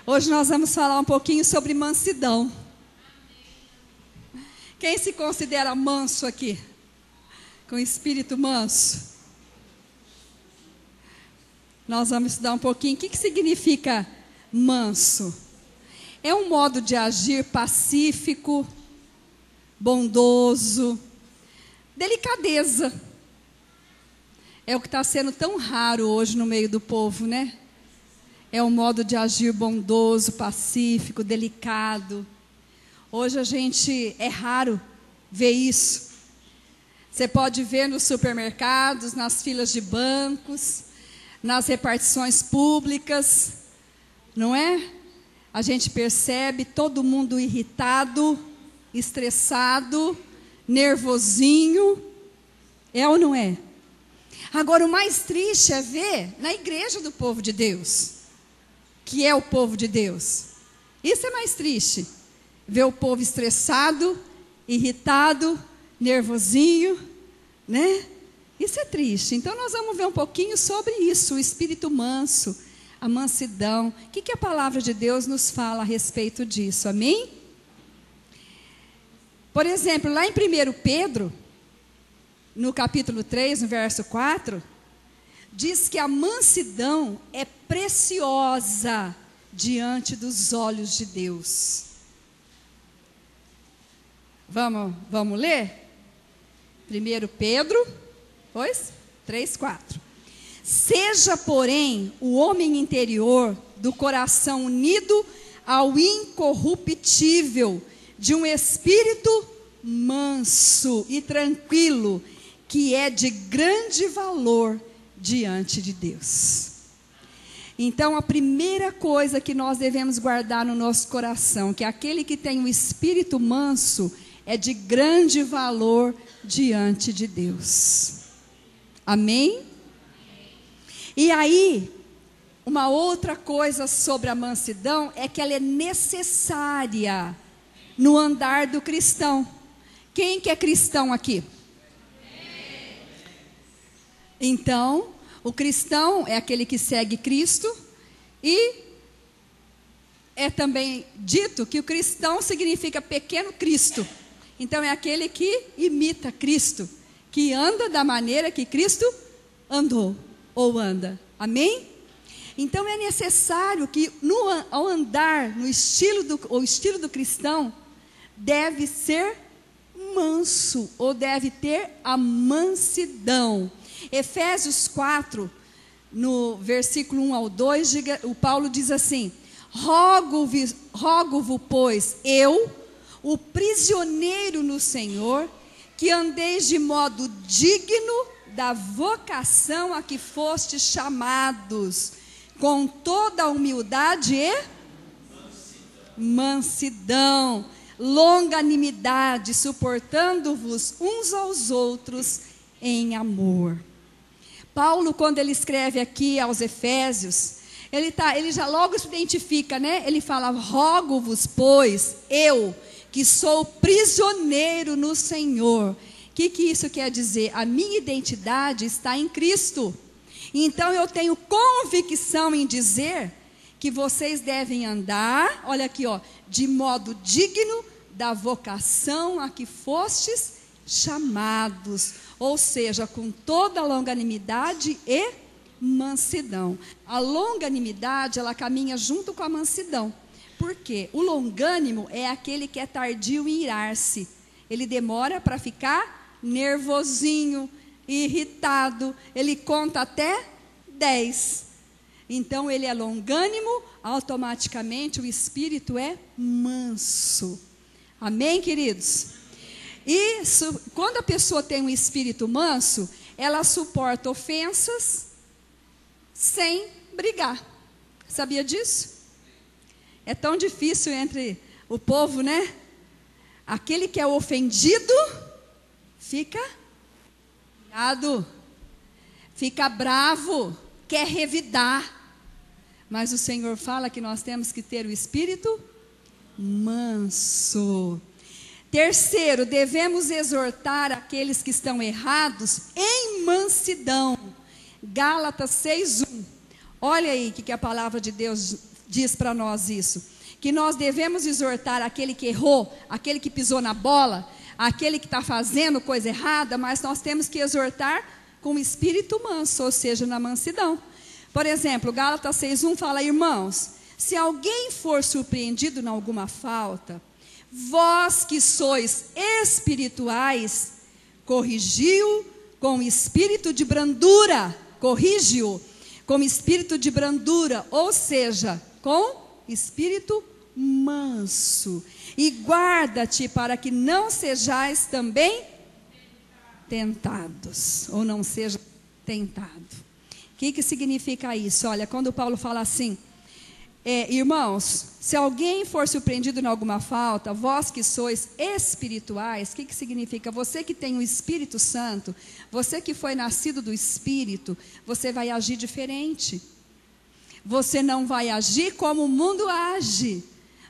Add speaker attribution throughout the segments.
Speaker 1: Hoje nós vamos falar um pouquinho sobre mansidão. Quem se considera manso aqui? Com espírito manso? Nós vamos estudar um pouquinho. O que significa manso? É um modo de agir pacífico, bondoso, delicadeza. É o que está sendo tão raro hoje no meio do povo, né? É um modo de agir bondoso, pacífico, delicado. Hoje é raro ver isso. Você pode ver nos supermercados, nas filas de bancos, nas repartições públicas, não é? A gente percebe todo mundo irritado, estressado, nervosinho. É ou não é? Agora, o mais triste é ver na igreja do povo de Deus, que é o povo de Deus. Isso é mais triste. Ver o povo estressado, irritado, nervosinho, né? Isso é triste. Então nós vamos ver um pouquinho sobre isso, o espírito manso, a mansidão. O que a palavra de Deus nos fala a respeito disso, amém? Por exemplo, lá em 1 Pedro, no capítulo 3, no verso 4, diz que a mansidão é preciosa diante dos olhos de Deus. Vamos ler? 1 Pedro 3, 4. Seja, porém, o homem interior do coração unido ao incorruptível, de um espírito manso e tranquilo, que é de grande valor diante de Deus. Então, a primeira coisa que nós devemos guardar no nosso coração, que aquele que tem um espírito manso é de grande valor diante de Deus. Amém? E aí, uma outra coisa sobre a mansidão é que ela é necessária no andar do cristão. Quem que é cristão aqui? Então, o cristão é aquele que segue Cristo, e é também dito que o cristão significa pequeno Cristo. Então é aquele que imita Cristo, que anda da maneira que Cristo andou ou anda. Amém? Então é necessário que ao andar o estilo do cristão deve ser manso, ou deve ter a mansidão. Efésios 4, no versículo 1 ao 2, o Paulo diz assim: rogo-vos, pois, eu, o prisioneiro no Senhor, que andeis de modo digno da vocação a que fostes chamados, com toda a humildade e mansidão, longanimidade, suportando-vos uns aos outros em amor. Paulo, quando ele escreve aqui aos Efésios, ele já logo se identifica, né? Ele fala: rogo-vos, pois, eu, que sou prisioneiro no Senhor. O que isso quer dizer? A minha identidade está em Cristo. Então eu tenho convicção em dizer que vocês devem andar, olha aqui, de modo digno da vocação a que fostes chamados, ou seja, com toda a longanimidade e mansidão. A longanimidade, ela caminha junto com a mansidão. Por quê? O longânimo é aquele que é tardio em irar-se. Ele demora para ficar nervosinho, irritado. Ele conta até 10. Então ele é longânimo, automaticamente o espírito é manso. Amém, queridos? E quando a pessoa tem um espírito manso, ela suporta ofensas sem brigar. Sabia disso? É tão difícil entre o povo, né? Aquele que é ofendido fica irado, fica bravo, quer revidar. Mas o Senhor fala que nós temos que ter o espírito manso. Terceiro, devemos exortar aqueles que estão errados em mansidão. Gálatas 6:1. Olha aí o que a palavra de Deus diz para nós isso, que nós devemos exortar aquele que errou, aquele que pisou na bola, aquele que está fazendo coisa errada, mas nós temos que exortar com espírito manso, ou seja, na mansidão. Por exemplo, Gálatas 6:1 fala: irmãos, se alguém for surpreendido em alguma falta, vós que sois espirituais, corrigiu com espírito de brandura, corrige-o com espírito de brandura, ou seja, com espírito manso, e guarda-te para que não sejais também tentados, ou não seja tentado. O que significa isso? Olha, quando Paulo fala assim, irmãos, se alguém for surpreendido em alguma falta, vós que sois espirituais, o que significa? Você que tem o Espírito Santo, você que foi nascido do Espírito, você vai agir diferente. Você não vai agir como o mundo age.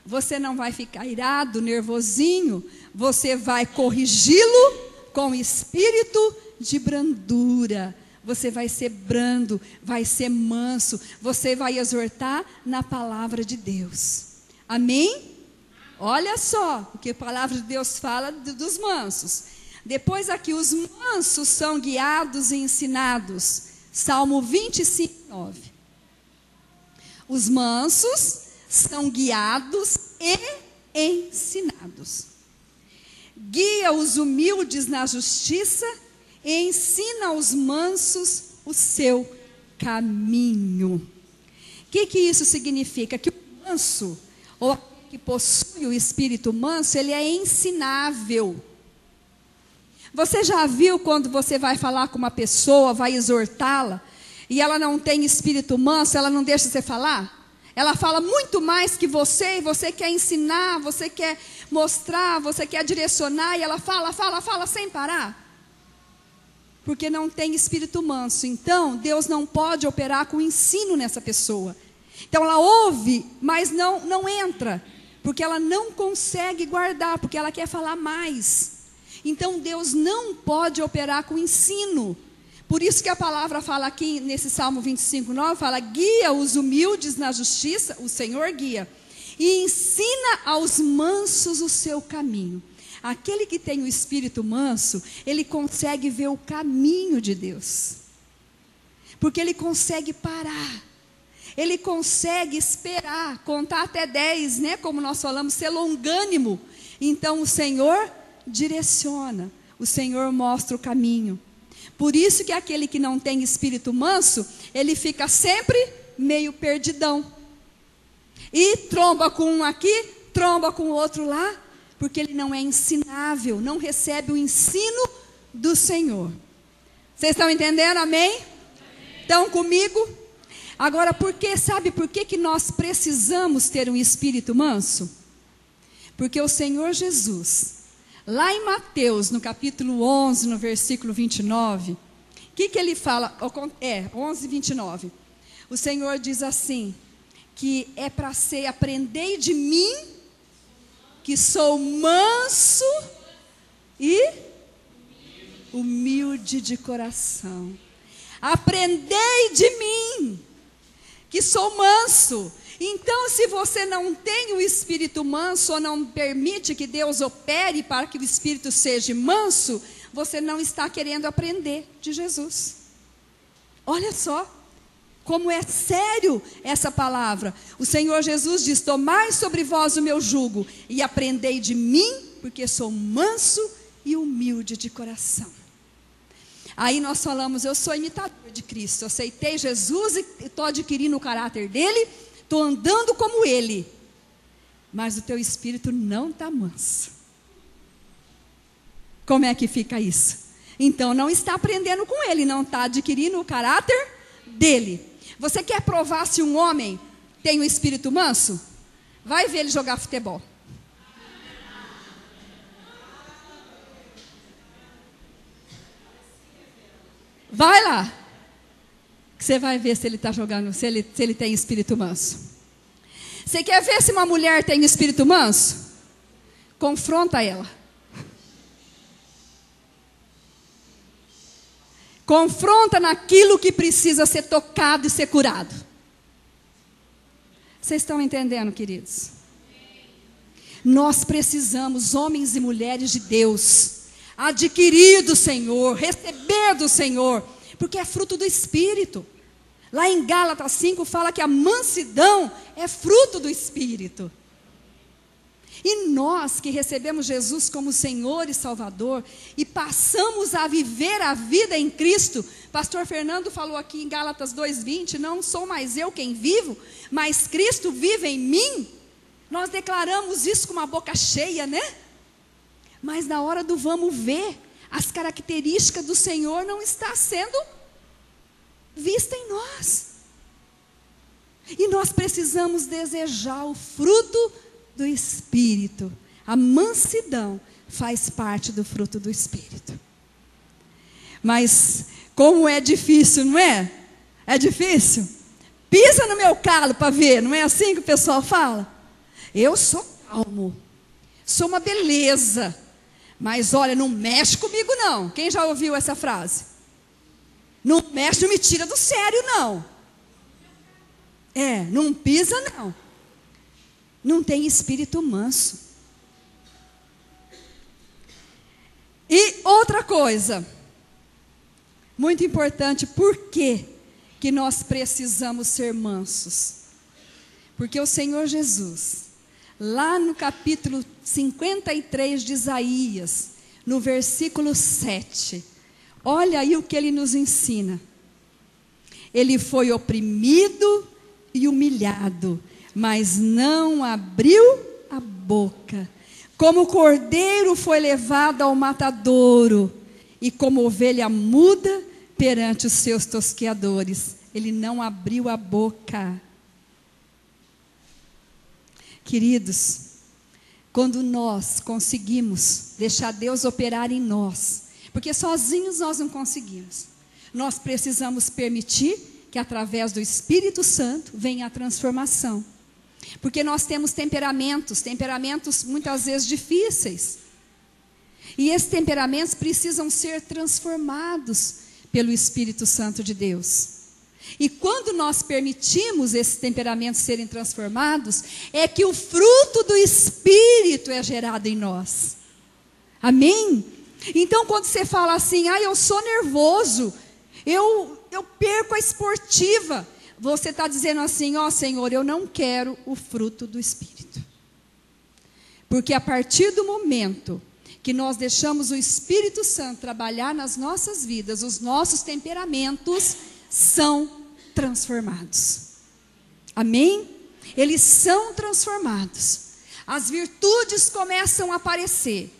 Speaker 1: Você não vai ficar irado, nervosinho. Você vai corrigi-lo com espírito de brandura. Você vai ser brando, vai ser manso. Você vai exortar na palavra de Deus. Amém? Olha só o que a palavra de Deus fala dos mansos. Depois aqui, os mansos são guiados e ensinados. Salmo 25:9. Os mansos são guiados e ensinados. Guia os humildes na justiça e ensina aos mansos o seu caminho. O que isso significa? Que o manso, ou aquele que possui o espírito manso, ele é ensinável. Você já viu quando você vai falar com uma pessoa, vai exortá-la, e ela não tem espírito manso, ela não deixa você falar? Ela fala muito mais que você, e você quer ensinar, você quer mostrar, você quer direcionar, e ela fala sem parar. Porque não tem espírito manso. Então, Deus não pode operar com ensino nessa pessoa. Então, ela ouve, mas não entra, porque ela não consegue guardar, porque ela quer falar mais. Então, Deus não pode operar com ensino. Por isso que a palavra fala aqui, nesse Salmo 25:9, fala: guia os humildes na justiça, o Senhor guia, e ensina aos mansos o seu caminho. Aquele que tem o espírito manso, ele consegue ver o caminho de Deus, porque ele consegue parar, ele consegue esperar, contar até 10, né? Como nós falamos, ser longânimo. Então o Senhor direciona, o Senhor mostra o caminho. Por isso que aquele que não tem espírito manso, ele fica sempre meio perdidão, e tromba com um aqui, tromba com o outro lá, porque ele não é ensinável, não recebe o ensino do Senhor. Vocês estão entendendo? Amém? Estão comigo? Agora, sabe por que nós precisamos ter um espírito manso? Porque o Senhor Jesus, lá em Mateus, no capítulo 11, no versículo 29, o que ele fala? 11, 29. O Senhor diz assim, que é para ser: aprendei de mim, que sou manso e humilde de coração. Aprendei de mim, que sou manso. Então, se você não tem o espírito manso, ou não permite que Deus opere para que o espírito seja manso, você não está querendo aprender de Jesus. Olha só como é sério essa palavra. O Senhor Jesus diz: tomai sobre vós o meu jugo e aprendei de mim, porque sou manso e humilde de coração. Aí nós falamos: eu sou imitador de Cristo, aceitei Jesus e estou adquirindo o caráter dele, estou andando como ele, mas o teu espírito não está manso. Como é que fica isso? Então não está aprendendo com ele, não está adquirindo o caráter dele. Você quer provar se um homem tem o espírito manso? Vai ver ele jogar futebol. Vai lá, que você vai ver se ele está jogando, se ele tem espírito manso. Você quer ver se uma mulher tem espírito manso? Confronta ela. Confronta naquilo que precisa ser tocado e ser curado. Vocês estão entendendo, queridos? Nós precisamos, homens e mulheres de Deus, adquirir do Senhor, receber do Senhor, porque é fruto do Espírito. Lá em Gálatas 5 fala que a mansidão é fruto do Espírito. E nós que recebemos Jesus como Senhor e Salvador e passamos a viver a vida em Cristo, pastor Fernando falou aqui em Gálatas 2:20, não sou mais eu quem vivo, mas Cristo vive em mim. Nós declaramos isso com uma boca cheia, né? Mas na hora do vamos ver, as características do Senhor não estão sendo vistas em nós. E nós precisamos desejar o fruto do Espírito. A mansidão faz parte do fruto do Espírito. Mas como é difícil, não é? É difícil? Pisa no meu calo para ver, não é assim que o pessoal fala? Eu sou calmo, sou uma beleza, mas olha, não mexe comigo não. Quem já ouviu essa frase? Não mexe, não me tira do sério não. Não pisa não. Não tem espírito manso. E outra coisa, muito importante, por que nós precisamos ser mansos? Porque o Senhor Jesus, lá no capítulo 53 de Isaías, no versículo 7, olha aí o que ele nos ensina. Ele foi oprimido e humilhado, mas não abriu a boca. Como cordeiro foi levado ao matadouro, e como ovelha muda perante os seus tosqueadores, ele não abriu a boca. Queridos, quando nós conseguimos deixar Deus operar em nós, porque sozinhos nós não conseguimos, nós precisamos permitir que através do Espírito Santo venha a transformação. Porque nós temos temperamentos muitas vezes difíceis. E esses temperamentos precisam ser transformados pelo Espírito Santo de Deus. E quando nós permitimos esses temperamentos serem transformados, é que o fruto do Espírito é gerado em nós. Amém? Então quando você fala assim, eu sou nervoso, eu perco a esportiva, você está dizendo assim, Senhor, eu não quero o fruto do Espírito. Porque a partir do momento que nós deixamos o Espírito Santo trabalhar nas nossas vidas, os nossos temperamentos são transformados. Amém? Eles são transformados. As virtudes começam a aparecer.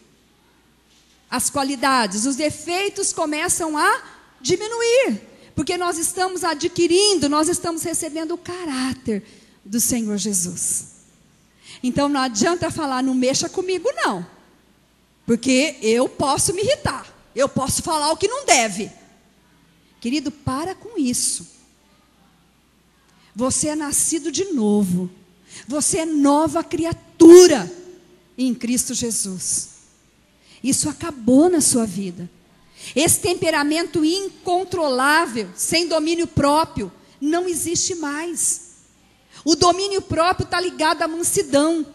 Speaker 1: As qualidades, os defeitos começam a diminuir. Porque nós estamos adquirindo, nós estamos recebendo o caráter do Senhor Jesus. Então não adianta falar, não mexa comigo não. Porque eu posso me irritar. Eu posso falar o que não deve. Querido, para com isso. Você é nascido de novo. Você é nova criatura em Cristo Jesus. Isso acabou na sua vida. Esse temperamento incontrolável, sem domínio próprio, não existe mais. O domínio próprio está ligado à mansidão.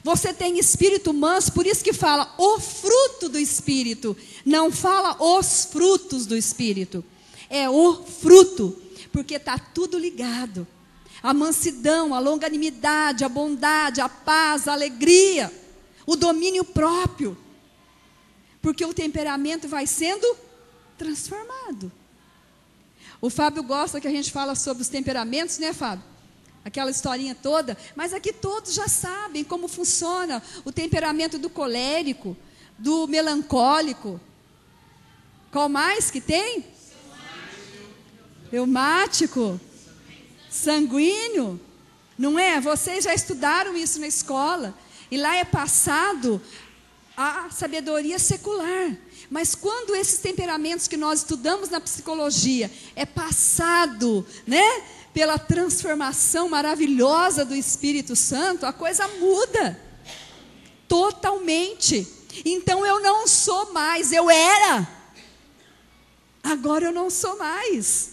Speaker 1: Você tem espírito manso, por isso que fala o fruto do Espírito. Não fala os frutos do Espírito. É o fruto, porque está tudo ligado. A mansidão, a longanimidade, a bondade, a paz, a alegria, o domínio próprio. Porque o temperamento vai sendo transformado. O Fábio gosta que a gente fala sobre os temperamentos, né, Fábio? Aquela historinha toda. Mas aqui todos já sabem como funciona o temperamento do colérico, do melancólico. Qual mais que tem? Reumático. Sanguíneo. Não é? Vocês já estudaram isso na escola. E lá é passado a sabedoria secular. Mas quando esses temperamentos que nós estudamos na psicologia é passado, né, pela transformação maravilhosa do Espírito Santo, a coisa muda totalmente. Então eu não sou mais, eu era. Agora eu não sou mais.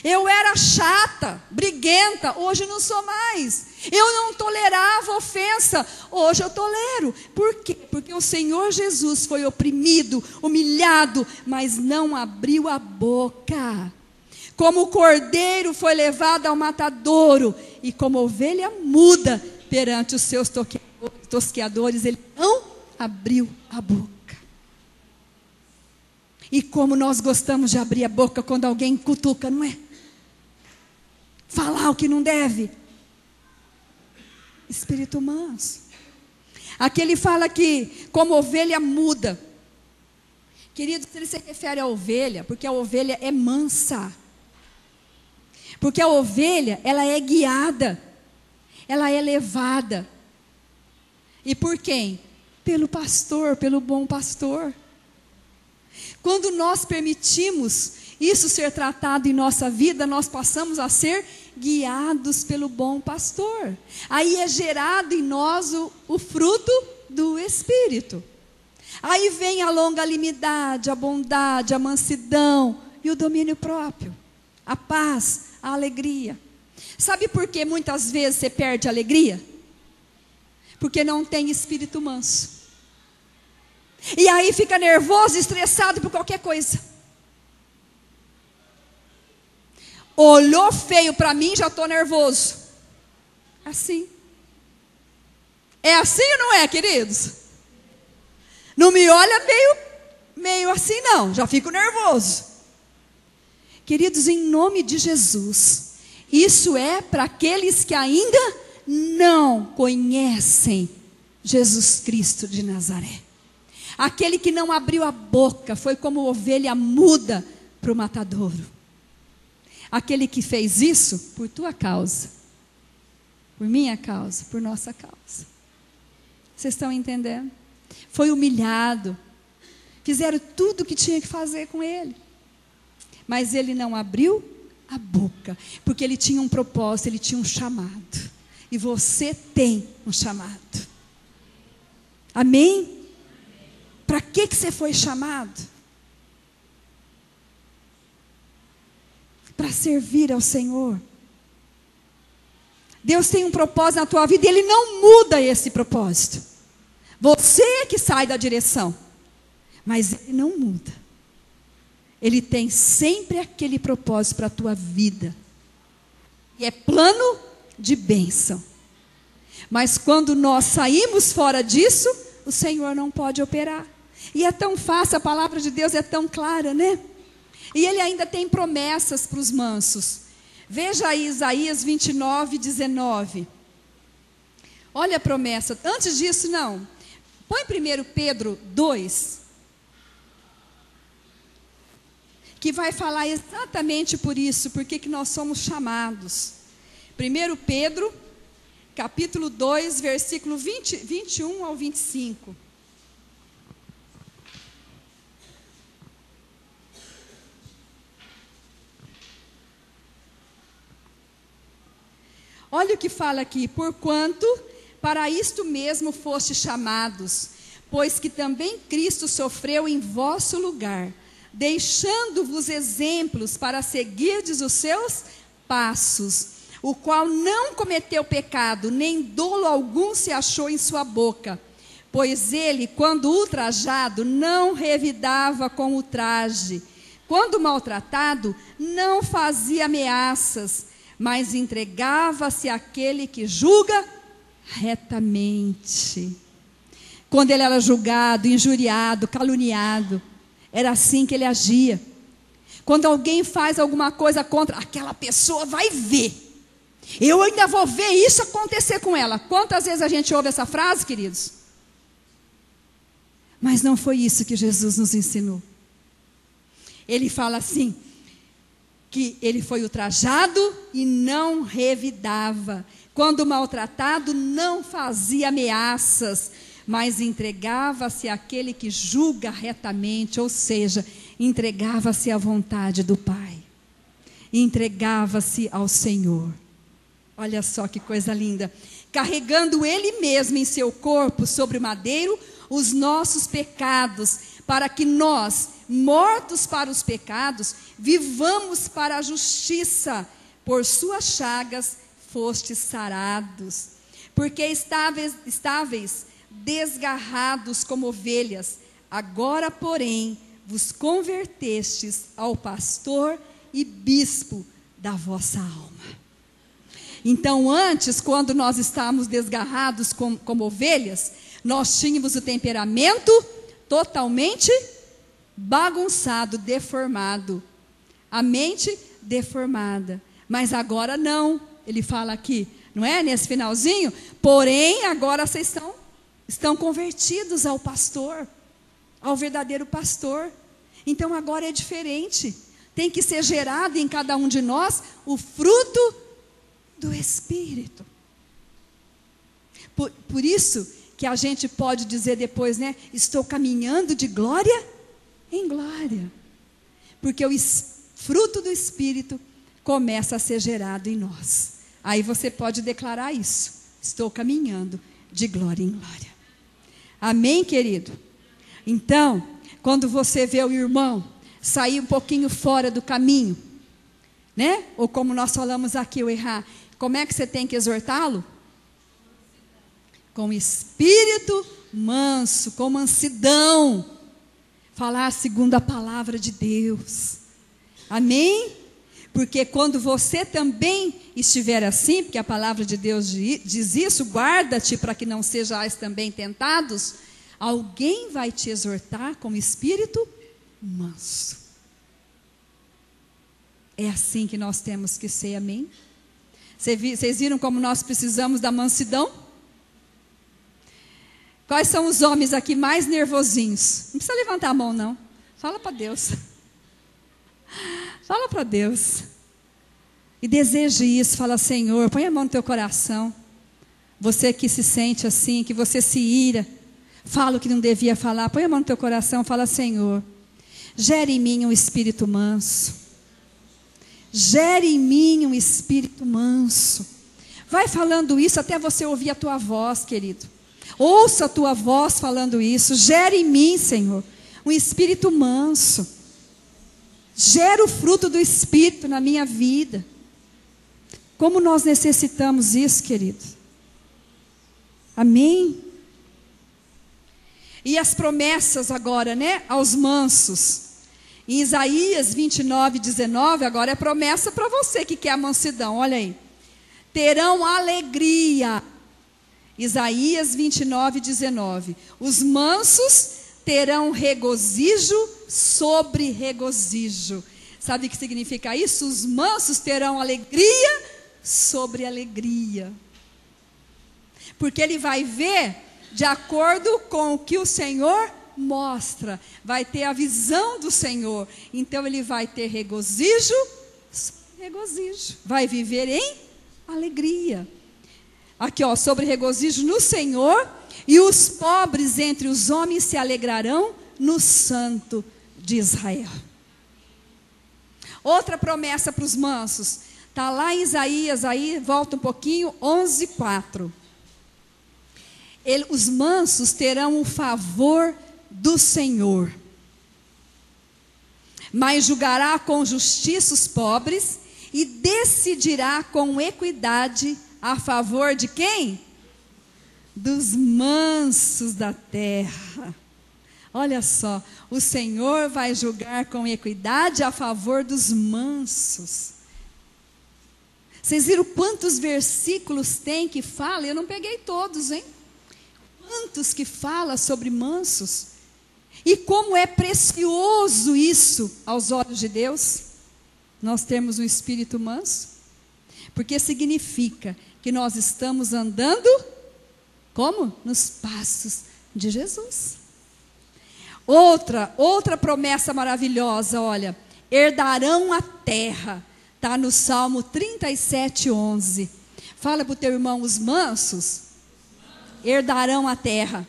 Speaker 1: Eu era chata, briguenta, hoje não sou mais. Eu não tolerava ofensa, hoje eu tolero. Por quê? Porque o Senhor Jesus foi oprimido, humilhado, mas não abriu a boca. Como o cordeiro foi levado ao matadouro, e como ovelha muda perante os seus tosqueadores, ele não abriu a boca. E como nós gostamos de abrir a boca quando alguém cutuca, não é? Falar o que não deve. Espírito manso. Aqui ele fala que como ovelha muda. Querido, ele se refere à ovelha, porque a ovelha é mansa. Porque a ovelha, ela é guiada. Ela é levada. E por quem? Pelo pastor, pelo bom pastor. Quando nós permitimos isso ser tratado em nossa vida, nós passamos a ser guiados pelo bom pastor. Aí é gerado em nós o fruto do Espírito. Aí vem a longanimidade, a bondade, a mansidão e o domínio próprio. A paz, a alegria. Sabe por que muitas vezes você perde a alegria? Porque não tem espírito manso. E aí fica nervoso, estressado por qualquer coisa. Olhou feio para mim, já estou nervoso. Assim. É assim ou não é, queridos? Não me olha meio assim não, já fico nervoso. Queridos, em nome de Jesus, isso é para aqueles que ainda não conhecem Jesus Cristo de Nazaré. Aquele que não abriu a boca, foi como ovelha muda para o matadouro. Aquele que fez isso por tua causa, por minha causa, por nossa causa. Vocês estão entendendo? Foi humilhado. Fizeram tudo o que tinha que fazer com ele. Mas ele não abriu a boca, porque ele tinha um propósito, ele tinha um chamado. E você tem um chamado. Amém? Para que você foi chamado? Para servir ao Senhor. Deus tem um propósito na tua vida e Ele não muda esse propósito. Você é que sai da direção, mas Ele não muda. Ele tem sempre aquele propósito para a tua vida. E é plano de bênção. Mas quando nós saímos fora disso, o Senhor não pode operar. E é tão fácil, a palavra de Deus é tão clara, né? E Ele ainda tem promessas para os mansos. Veja aí Isaías 29, 19. Olha a promessa. Antes disso, não. Põe 1 Pedro 2. Que vai falar exatamente por isso, porque que nós somos chamados. 1 Pedro, capítulo 2, versículo 21 ao 25. Olha o que fala aqui. Porquanto para isto mesmo foste chamados, pois que também Cristo sofreu em vosso lugar, deixando-vos exemplos para seguirdes os seus passos, o qual não cometeu pecado, nem dolo algum se achou em sua boca. Pois ele, quando ultrajado, não revidava com ultraje. Quando maltratado, não fazia ameaças, mas entregava-se àquele que julga retamente. Quando ele era julgado, injuriado, caluniado, era assim que ele agia. Quando alguém faz alguma coisa contra aquela pessoa, vai ver. Eu ainda vou ver isso acontecer com ela. Quantas vezes a gente ouve essa frase, queridos? Mas não foi isso que Jesus nos ensinou. Ele fala assim, que ele foi ultrajado e não revidava. Quando maltratado, não fazia ameaças, mas entregava-se àquele que julga retamente, ou seja, entregava-se à vontade do Pai. Entregava-se ao Senhor. Olha só que coisa linda. Carregando Ele mesmo em seu corpo sobre o madeiro os nossos pecados, para que nós, mortos para os pecados, vivamos para a justiça. Por suas chagas fostes sarados. Porque estáveis desgarrados como ovelhas, agora, porém, vos convertestes ao pastor e bispo da vossa alma. Então, antes, quando nós estávamos desgarrados como ovelhas, nós tínhamos o temperamento totalmente bagunçado, deformado, a mente deformada. Mas agora não, ele fala aqui, não é? Nesse finalzinho, porém agora vocês estão convertidos ao pastor, ao verdadeiro pastor. Então agora é diferente, tem que ser gerado em cada um de nós o fruto do Espírito. Por isso que a gente pode dizer depois, né? Estou caminhando de glória em glória, porque o fruto do Espírito começa a ser gerado em nós. Aí você pode declarar isso: estou caminhando de glória em glória. Amém, querido? Então, quando você vê o irmão sair um pouquinho fora do caminho, né? Ou como nós falamos aqui, o errar, como é que você tem que exortá-lo? Com espírito manso, com mansidão. Falar segundo a palavra de Deus. Amém? Porque quando você também estiver assim, porque a palavra de Deus diz isso, guarda-te para que não sejais também tentados, alguém vai te exortar com espírito manso. É assim que nós temos que ser, amém? Vocês viram como nós precisamos da mansidão? Quais são os homens aqui mais nervosinhos? Não precisa levantar a mão, não. Fala para Deus. Fala para Deus. E deseje isso. Fala: Senhor, põe a mão no teu coração. Você que se sente assim, que você se ira, fala o que não devia falar. Põe a mão no teu coração. Fala: Senhor, gere em mim um espírito manso. Gere em mim um espírito manso. Vai falando isso até você ouvir a tua voz, querido. Ouça a tua voz falando isso. Gere em mim, Senhor, um espírito manso. Gera o fruto do Espírito na minha vida. Como nós necessitamos isso, querido. Amém? E as promessas agora, né? Aos mansos. Em Isaías 29:19, agora é promessa para você que quer a mansidão. Olha aí. Terão alegria. Isaías 29:19. Os mansos terão regozijo sobre regozijo. Sabe o que significa isso? Os mansos terão alegria sobre alegria. Porque ele vai ver de acordo com o que o Senhor mostra. Vai ter a visão do Senhor. Então ele vai ter regozijo sobre regozijo. Vai viver em alegria. Aqui, ó, sobre regozijo no Senhor. E os pobres entre os homens se alegrarão no Santo de Israel. Outra promessa para os mansos. Está lá em Isaías, aí volta um pouquinho, 11:4. Os mansos terão o favor do Senhor, mas julgará com justiça os pobres e decidirá com equidade a favor de quem? Dos mansos da terra. Olha só, o Senhor vai julgar com equidade a favor dos mansos. Vocês viram quantos versículos tem que fala? Eu não peguei todos, hein? Quantos que fala sobre mansos? E como é precioso isso aos olhos de Deus, nós temos um espírito manso, porque significa que nós estamos andando como? Nos passos de Jesus. Outra promessa maravilhosa, olha, herdarão a terra, está no Salmo 37:11. Fala para o teu irmão: os mansos herdarão a terra.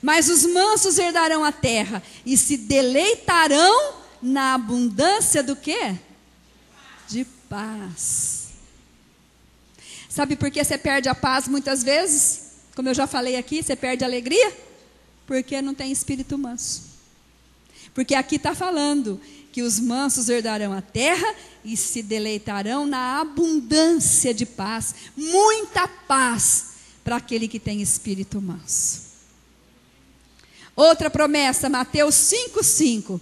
Speaker 1: Mas os mansos herdarão a terra e se deleitarão na abundância do quê? De paz. Sabe por que você perde a paz muitas vezes? Como eu já falei aqui, você perde a alegria? Porque não tem espírito manso. Porque aqui está falando que os mansos herdarão a terra e se deleitarão na abundância de paz, muita paz para aquele que tem espírito manso. Outra promessa, Mateus 5:5.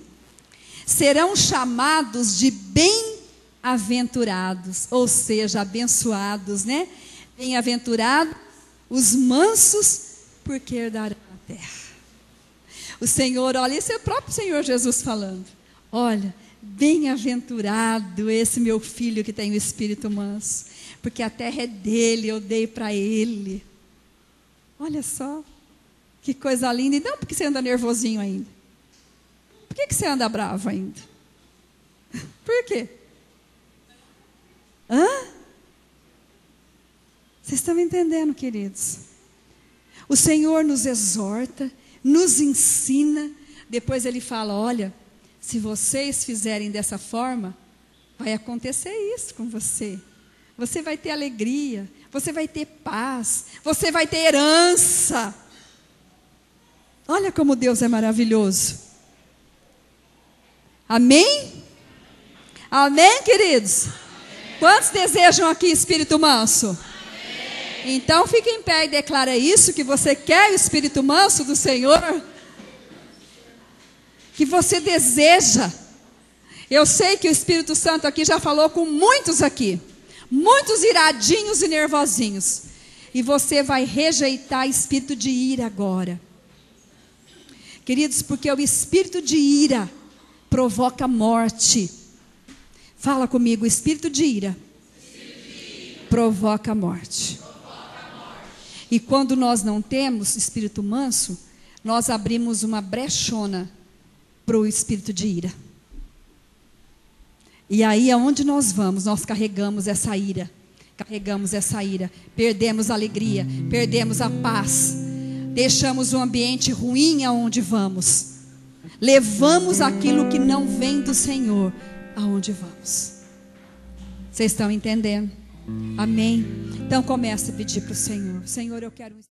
Speaker 1: Serão chamados de bem-aventurados, ou seja, abençoados, né? Bem-aventurados os mansos, porque herdarão a terra. O Senhor, olha, esse é o próprio Senhor Jesus falando. Olha, bem-aventurado esse meu filho que tem o espírito manso, porque a terra é dele, eu dei para ele. Olha só, que coisa linda. E não porque você anda nervosinho ainda. Por que você anda bravo ainda? Por quê? Vocês estão me entendendo, queridos? O Senhor nos exorta, nos ensina. Depois Ele fala, olha, se vocês fizerem dessa forma, vai acontecer isso com você. Você vai ter alegria, você vai ter paz, você vai ter herança. Olha como Deus é maravilhoso. Amém? Amém, queridos? Amém. Quantos desejam aqui espírito manso? Amém. Então fique em pé e declara isso, que você quer o espírito manso do Senhor. Que você deseja. Eu sei que o Espírito Santo aqui já falou com muitos aqui. Muitos iradinhos e nervosinhos. E você vai rejeitar espírito de ira agora. Queridos, porque o espírito de ira provoca morte. Fala comigo, o espírito de ira provoca morte. E quando nós não temos espírito manso, nós abrimos uma brechona para o espírito de ira. E aí aonde nós vamos, nós carregamos essa ira. Perdemos a alegria, perdemos a paz. Deixamos um ambiente ruim aonde vamos. Levamos aquilo que não vem do Senhor aonde vamos. Vocês estão entendendo? Amém? Então comece a pedir para o Senhor. Senhor, eu quero